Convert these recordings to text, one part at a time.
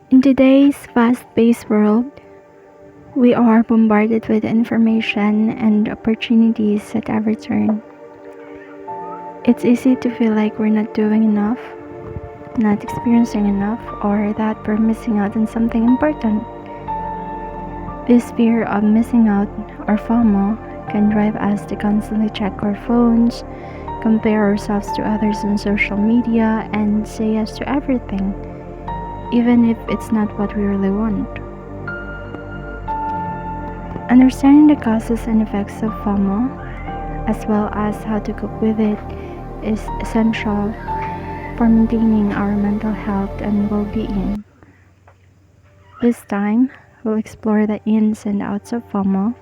In today's fast-paced world, we are bombarded with information and opportunities at every turn. It's easy to feel like we're not doing enough, not experiencing enough, or that we're missing out on something important. This fear of missing out, or FOMO, can drive us to constantly check our phones, compare ourselves to others on social media, and say yes to everything, even if it's not what we really want. Understanding the causes and effects of FOMO, as well as how to cope with it, is essential for maintaining our mental health and well-being. This time, we'll explore the ins and outs of FOMO,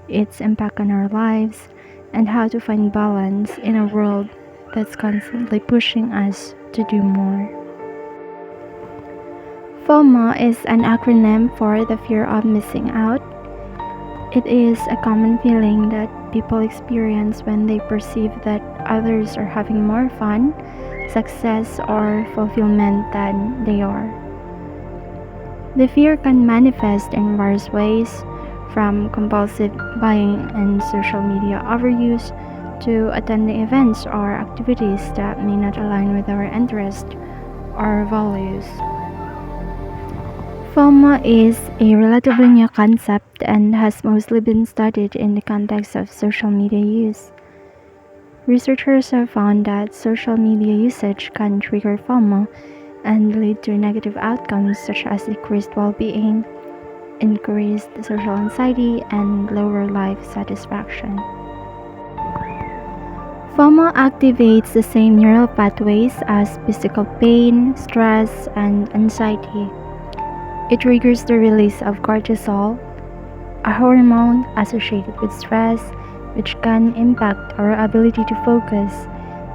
its impact on our lives, and how to find balance in a world that's constantly pushing us to do more. FOMO is an acronym for the fear of missing out. It is a common feeling that people experience when they perceive that others are having more fun, success, or fulfillment than they are. The fear can manifest in various ways, from compulsive buying and social media overuse to attending events or activities that may not align with our interests or values. FOMO is a relatively new concept and has mostly been studied in the context of social media use. Researchers have found that social media usage can trigger FOMO and lead to negative outcomes such as decreased well-being, increased social anxiety, and lower life satisfaction. FOMO activates the same neural pathways as physical pain, stress, and anxiety. It triggers the release of cortisol, a hormone associated with stress, which can impact our ability to focus,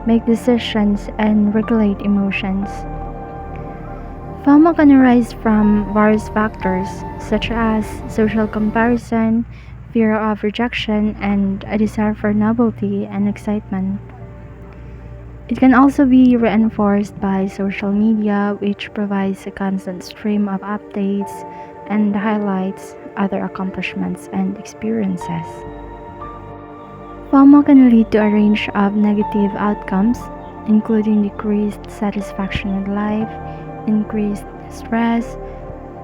make decisions, and regulate emotions. FOMO can arise from various factors, such as social comparison, fear of rejection, and a desire for novelty and excitement. It can also be reinforced by social media, which provides a constant stream of updates and highlights other accomplishments and experiences. FOMO can lead to a range of negative outcomes, including decreased satisfaction with life, increased stress,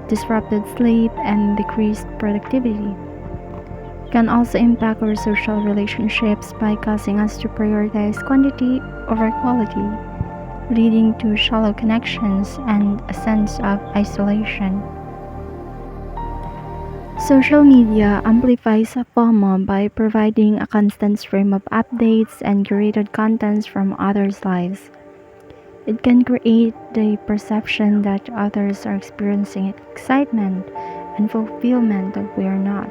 disrupted sleep, and decreased productivity. It can also impact our social relationships by causing us to prioritize quantity over quality, leading to shallow connections and a sense of isolation. Social media amplifies FOMO by providing a constant stream of updates and curated contents from others' lives. It can create the perception that others are experiencing excitement and fulfillment that we are not.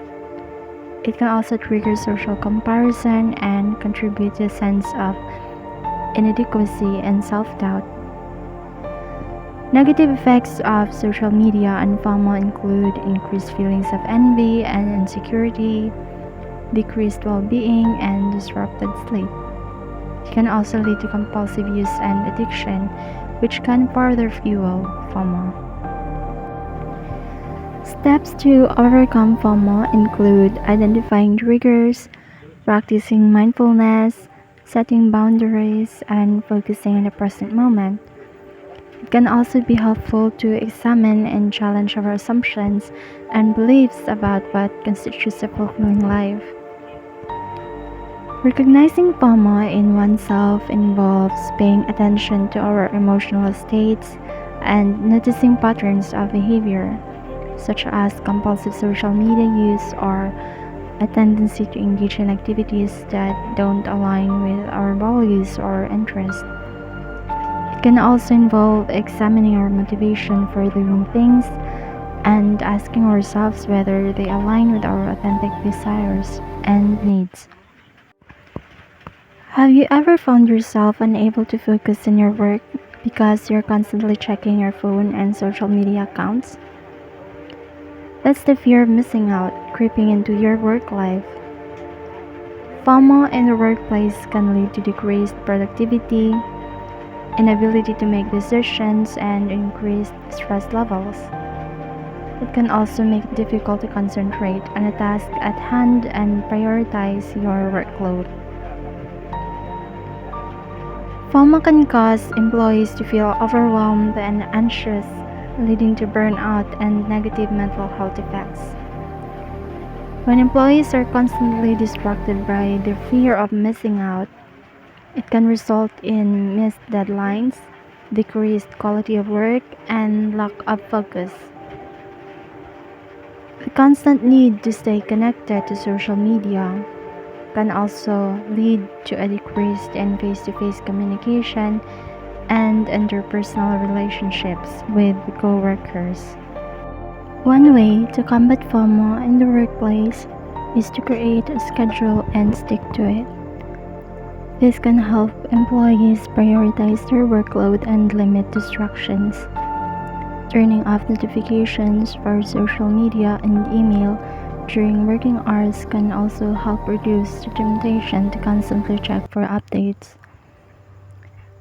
It can also trigger social comparison and contribute to a sense of inadequacy and self-doubt. Negative effects of social media and FOMO include increased feelings of envy and insecurity, decreased well-being, and disrupted sleep. It can also lead to compulsive use and addiction, which can further fuel FOMO. Steps to overcome FOMO include identifying triggers, practicing mindfulness, setting boundaries, and focusing on the present moment. It can also be helpful to examine and challenge our assumptions and beliefs about what constitutes a fulfilling life. Recognizing FOMO in oneself involves paying attention to our emotional states and noticing patterns of behavior, such as compulsive social media use or a tendency to engage in activities that don't align with our values or interests. It can also involve examining our motivation for doing things and asking ourselves whether they align with our authentic desires and needs. Have you ever found yourself unable to focus in your work because you're constantly checking your phone and social media accounts? That's the fear of missing out creeping into your work life. FOMO in the workplace can lead to decreased productivity, inability to make decisions, and increased stress levels. It can also make it difficult to concentrate on a task at hand and prioritize your workload. FOMO can cause employees to feel overwhelmed and anxious, leading to burnout and negative mental health effects. When employees are constantly distracted by the fear of missing out, it can result in missed deadlines, decreased quality of work, and lack of focus. The constant need to stay connected to social media can also lead to a decrease in face-to-face communication and interpersonal relationships with coworkers. One way to combat FOMO in the workplace is to create a schedule and stick to it. This can help employees prioritize their workload and limit distractions. Turning off notifications for social media and email during working hours can also help reduce the temptation to constantly check for updates.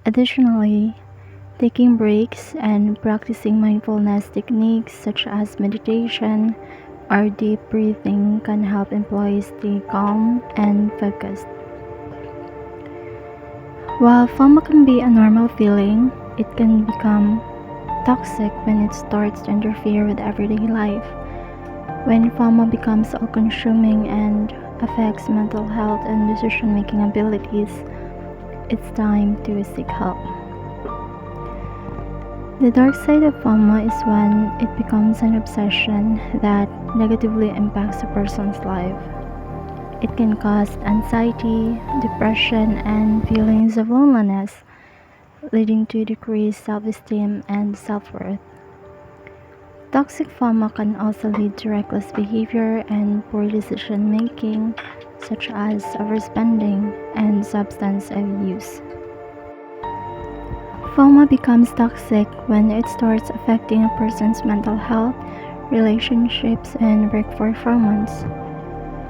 Additionally, taking breaks and practicing mindfulness techniques such as meditation or deep breathing can help employees stay calm and focused. While FOMO can be a normal feeling, it can become toxic when it starts to interfere with everyday life. When FOMO becomes all-consuming and affects mental health and decision-making abilities, it's time to seek help. The dark side of FOMO is when it becomes an obsession that negatively impacts a person's life. It can cause anxiety, depression, and feelings of loneliness, leading to decreased self-esteem and self-worth. Toxic FOMO can also lead to reckless behavior and poor decision-making, such as overspending and substance abuse. FOMO becomes toxic when it starts affecting a person's mental health, relationships, and work performance.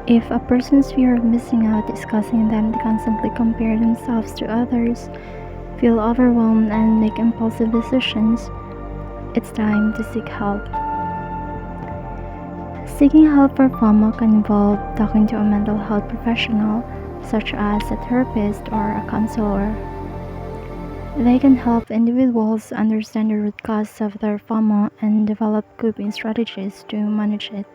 If a person's fear of missing out is causing them to constantly compare themselves to others, feel overwhelmed, and make impulsive decisions, it's time to seek help. Seeking help for FOMO can involve talking to a mental health professional, such as a therapist or a counselor. They can help individuals understand the root cause of their FOMO and develop coping strategies to manage it.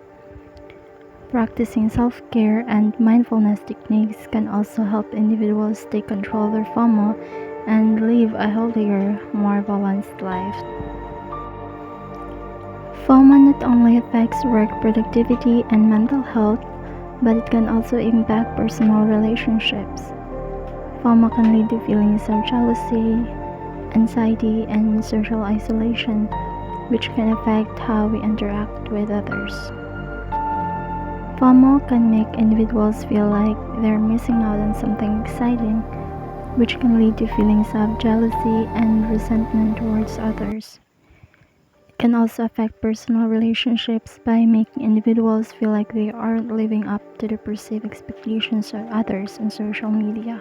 Practicing self-care and mindfulness techniques can also help individuals take control of their FOMO and live a healthier, more balanced life. FOMO not only affects work productivity and mental health, but it can also impact personal relationships. FOMO can lead to feelings of jealousy, anxiety, and social isolation, which can affect how we interact with others. FOMO can make individuals feel like they're missing out on something exciting, which can lead to feelings of jealousy and resentment towards others. It can also affect personal relationships by making individuals feel like they aren't living up to the perceived expectations of others on social media,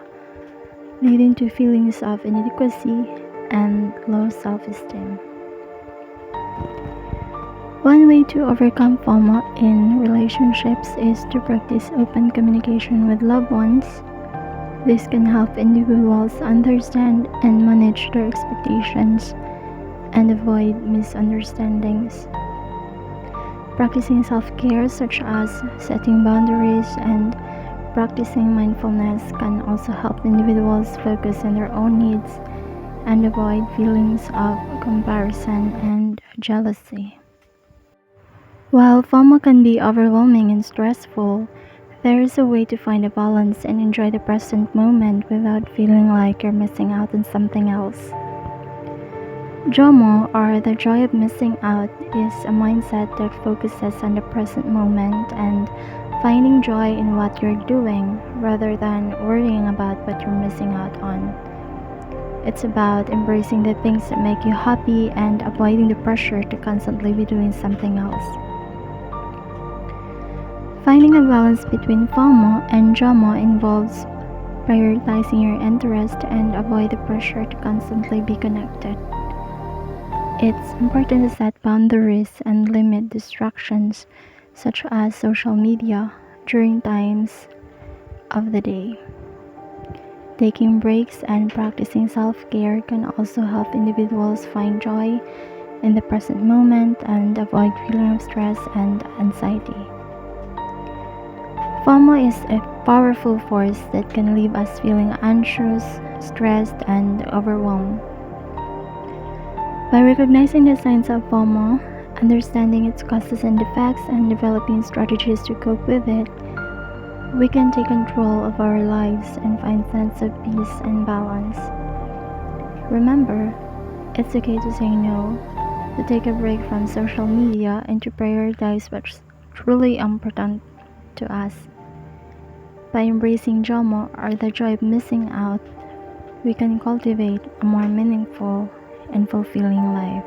leading to feelings of inadequacy and low self-esteem. One way to overcome FOMO in relationships is to practice open communication with loved ones. This can help individuals understand and manage their expectations and avoid misunderstandings. Practicing self-care, such as setting boundaries and practicing mindfulness, can also help individuals focus on their own needs and avoid feelings of comparison and jealousy. While FOMO can be overwhelming and stressful, there is a way to find a balance and enjoy the present moment without feeling like you're missing out on something else. JOMO, or the joy of missing out, is a mindset that focuses on the present moment and finding joy in what you're doing rather than worrying about what you're missing out on. It's about embracing the things that make you happy and avoiding the pressure to constantly be doing something else. Finding a balance between FOMO and JOMO involves prioritizing your interest and avoid the pressure to constantly be connected. It's important to set boundaries and limit distractions such as social media during times of the day. Taking breaks and practicing self-care can also help individuals find joy in the present moment and avoid feeling of stress and anxiety. FOMO is a powerful force that can leave us feeling anxious, stressed, and overwhelmed. By recognizing the signs of FOMO, understanding its causes and effects, and developing strategies to cope with it, we can take control of our lives and find a sense of peace and balance. Remember, it's okay to say no, to take a break from social media, and to prioritize what's truly important to us. By embracing JOMO, or the joy of missing out, we can cultivate a more meaningful and fulfilling life.